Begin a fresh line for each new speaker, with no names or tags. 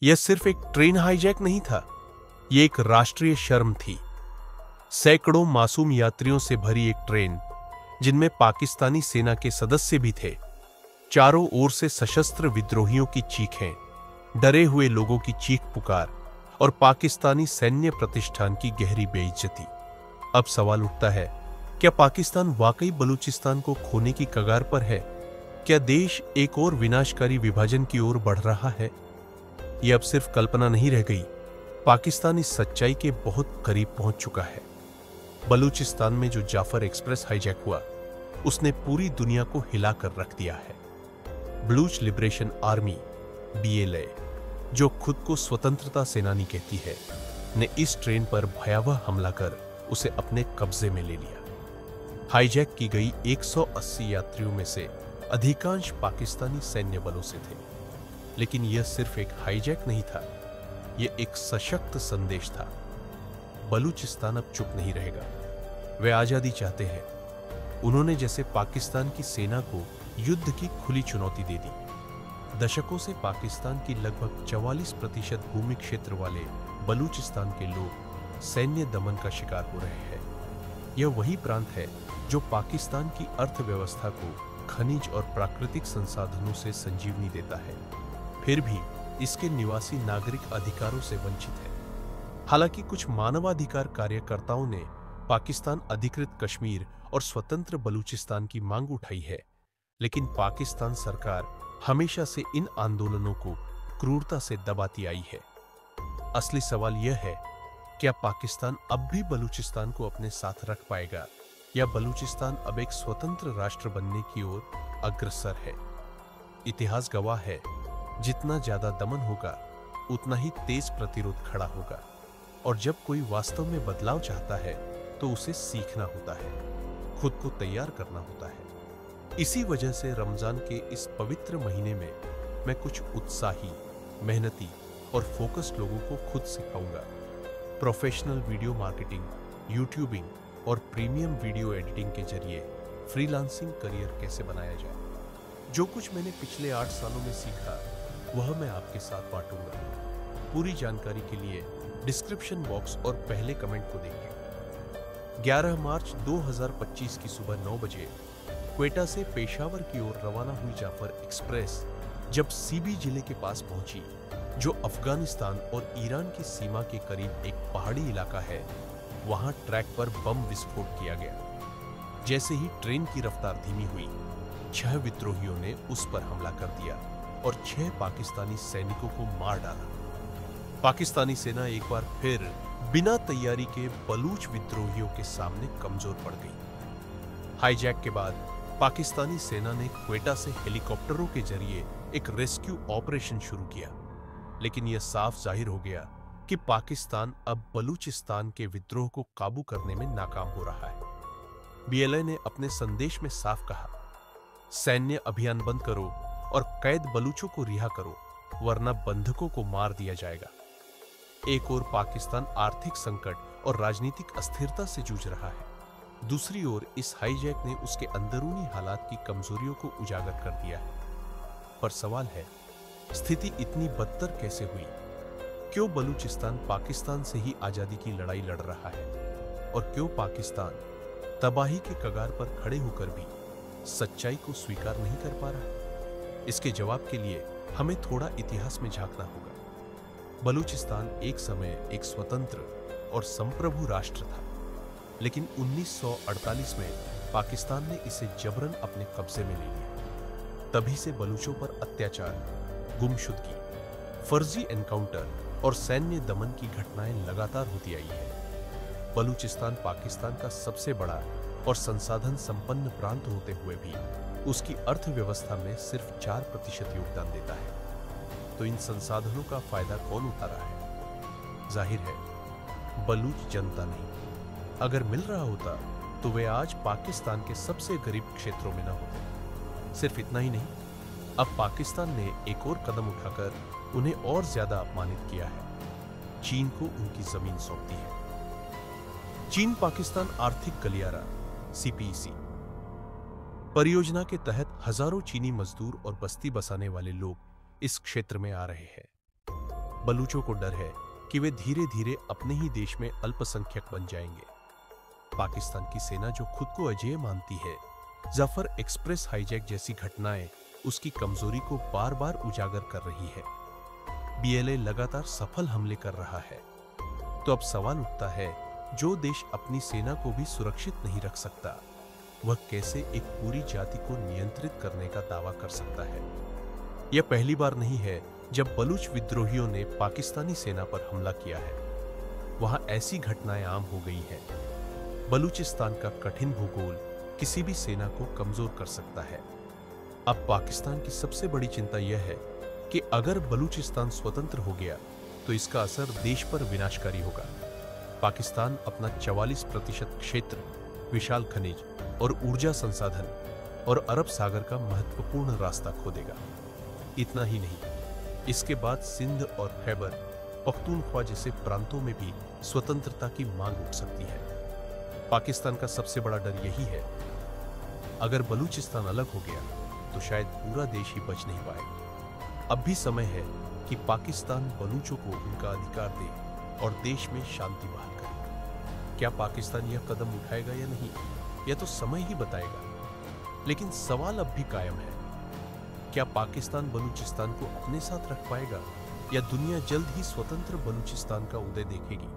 यह सिर्फ एक ट्रेन हाईजैक नहीं था, यह एक राष्ट्रीय शर्म थी। सैकड़ों मासूम यात्रियों से भरी एक ट्रेन, जिनमें पाकिस्तानी सेना के सदस्य भी थे। चारों ओर से सशस्त्र विद्रोहियों की चीखें, डरे हुए लोगों की चीख पुकार और पाकिस्तानी सैन्य प्रतिष्ठान की गहरी बेइज्जती। अब सवाल उठता है, क्या पाकिस्तान वाकई बलूचिस्तान को खोने की कगार पर है? क्या देश एक और विनाशकारी विभाजन की ओर बढ़ रहा है? यह अब सिर्फ कल्पना नहीं रह गई, पाकिस्तान इस सच्चाई के बहुत करीब पहुंच चुका है। बलूचिस्तान में जो जाफर एक्सप्रेस हाईजैक हुआ, उसने पूरी दुनिया को हिलाकर रख दिया है। बलूच लिबरेशन आर्मी BLA, जो खुद को स्वतंत्रता सेनानी कहती है, ने इस ट्रेन पर भयावह हमला कर उसे अपने कब्जे में ले लिया। हाईजैक की गई 180 यात्रियों में से अधिकांश पाकिस्तानी सैन्य बलों से थे। लेकिन यह सिर्फ एक हाईजैक नहीं था, यह एक सशक्त संदेश था। बलूचिस्तान अब चुप नहीं रहेगा। वे आजादी चाहते हैं। उन्होंने जैसे पाकिस्तान की सेना को युद्ध की खुली चुनौती दे दी। दशकों से पाकिस्तान की लगभग 44% भूमि क्षेत्र वाले बलूचिस्तान के लोग सैन्य दमन का शिकार हो रहे हैं। यह वही प्रांत है जो पाकिस्तान की अर्थव्यवस्था को खनिज और प्राकृतिक संसाधनों से संजीवनी देता है। फिर भी इसके निवासी नागरिक अधिकारों से वंचित है। हालांकि कुछ मानवाधिकार कार्यकर्ताओं ने पाकिस्तान अधिकृत कश्मीर और स्वतंत्र बलूचिस्तान की मांग उठाई है, लेकिन पाकिस्तान सरकार हमेशा से इन आंदोलनों को क्रूरता से दबाती आई है। असली सवाल यह है, क्या पाकिस्तान अब भी बलूचिस्तान को अपने साथ रख पाएगा, या बलूचिस्तान अब एक स्वतंत्र राष्ट्र बनने की ओर अग्रसर है? इतिहास गवाह है, जितना ज्यादा दमन होगा, उतना ही तेज प्रतिरोध खड़ा होगा। और जब कोई वास्तव में बदलाव चाहता है, तो उसे सीखना होता है, खुद को तैयार करना होता है। इसी वजह से रमजान के इस पवित्र महीने में मैं कुछ उत्साही, मेहनती और फोकस्ड लोगों को खुद सिखाऊंगा। प्रोफेशनल वीडियो मार्केटिंग, यूट्यूबिंग और प्रीमियम वीडियो एडिटिंग के जरिए फ्रीलांसिंग करियर कैसे बनाया जाए। जो कुछ मैंने पिछले 8 सालों में सीखा, वह मैं आपके साथ बांटूंगा। पूरी जानकारी के लिए डिस्क्रिप्शन बॉक्स और पहले कमेंट को देखिए। 11 मार्च 2025 की सुबह 9 बजे क्वेटा से पेशावर की ओर रवाना हुई जाफर एक्सप्रेस जब सीबी जिले के पास पहुंची, जो अफगानिस्तान और ईरान की सीमा के करीब एक पहाड़ी इलाका है, वहां ट्रैक पर बम विस्फोट किया गया। जैसे ही ट्रेन की रफ्तार धीमी हुई, 6 विद्रोहियों ने उस पर हमला कर दिया और 6 पाकिस्तानी सैनिकों को मार डाला। पाकिस्तानी सेना एक बार फिर बिना तैयारी के बलूच विद्रोहियों के सामने कमजोर पड़ गई। हाईजैक के बाद पाकिस्तानी सेना ने क्वेटा से हेलीकॉप्टरों के जरिए एक रेस्क्यू ऑपरेशन शुरू किया, लेकिन यह साफ जाहिर हो गया कि पाकिस्तान अब बलूचिस्तान के विद्रोह को काबू करने में नाकाम हो रहा है। BLA ने अपने संदेश में साफ कहा, सैन्य अभियान बंद करो और कैद बलूचों को रिहा करो, वरना बंधकों को मार दिया जाएगा। एक ओर पाकिस्तान आर्थिक संकट और राजनीतिक अस्थिरता से जूझ रहा है, दूसरी ओर इस हाईजैक ने उसके अंदरूनी हालात की कमजोरियों को उजागर कर दिया है। पर सवाल है, स्थिति इतनी बदतर कैसे हुई? क्यों बलूचिस्तान पाकिस्तान से ही आजादी की लड़ाई लड़ रहा है? और क्यों पाकिस्तान तबाही के कगार पर खड़े होकर भी सच्चाई को स्वीकार नहीं कर पा रहा? इसके जवाब के लिए हमें थोड़ा इतिहास में झांकना होगा। बलूचिस्तान एक समय एक स्वतंत्र और संप्रभु राष्ट्र था, लेकिन 1948 में पाकिस्तान ने इसे जबरन अपने कब्जे में ले लिया। तभी से बलूचों पर अत्याचार, गुमशुदगी, फर्जी एनकाउंटर और सैन्य दमन की घटनाएं लगातार होती आई है। बलूचिस्तान पाकिस्तान का सबसे बड़ा और संसाधन संपन्न प्रांत होते हुए भी उसकी अर्थव्यवस्था में सिर्फ 4% योगदान देता है। तो इन संसाधनों का फायदा कौन उठा रहा है? जाहिर है, बलूच जनता नहीं। अगर मिल रहा होता तो वे आज पाकिस्तान के सबसे गरीब क्षेत्रों में न होते। सिर्फ इतना ही नहीं, अब पाकिस्तान ने एक और कदम उठाकर उन्हें और ज्यादा अपमानित किया है। चीन को उनकी जमीन सौंप दी है। चीन पाकिस्तान आर्थिक गलियारा CPEC परियोजना के तहत हजारों चीनी मजदूर और बस्ती बसाने वाले लोग इस क्षेत्र में आ रहे हैं। बलूचों को डर है कि वे धीरे धीरे अपने ही देश में अल्पसंख्यक बन जाएंगे। पाकिस्तान की सेना जो खुद को अजेय मानती है, जफर एक्सप्रेस हाईजैक जैसी घटनाएं उसकी कमजोरी को बार बार उजागर कर रही है। बीएलए लगातार सफल हमले कर रहा है। तो अब सवाल उठता है, जो देश अपनी सेना को भी सुरक्षित नहीं रख सकता, वह कैसे एक पूरी जाति को नियंत्रित करने का दावा कर सकता है? यह पहली बार नहीं है जब बलूच विद्रोहियों ने पाकिस्तानी सेना पर हमला किया है। वहां ऐसी घटनाएं आम हो गई हैं। बलूचिस्तान का कठिन भूगोल किसी भी सेना को कमजोर कर सकता है। अब पाकिस्तान की सबसे बड़ी चिंता यह है कि अगर बलूचिस्तान स्वतंत्र हो गया तो इसका असर देश पर विनाशकारी होगा। पाकिस्तान अपना 44% क्षेत्र, विशाल खनिज और ऊर्जा संसाधन और अरब सागर का महत्वपूर्ण रास्ता खो देगा। इतना ही नहीं, इसके बाद सिंध और खैबर पख्तूनख्वा जैसे प्रांतों में भी स्वतंत्रता की मांग उठ सकती है। पाकिस्तान का सबसे बड़ा डर यही है, अगर बलूचिस्तान अलग हो गया तो शायद पूरा देश ही बच नहीं पाएगा। अब भी समय है कि पाकिस्तान बलूचों को उनका अधिकार दे और देश में शांति बहाल करे। क्या पाकिस्तान यह कदम उठाएगा या नहीं, यह तो समय ही बताएगा। लेकिन सवाल अब भी कायम है, क्या पाकिस्तान बलूचिस्तान को अपने साथ रख पाएगा या दुनिया जल्द ही स्वतंत्र बलूचिस्तान का उदय देखेगी?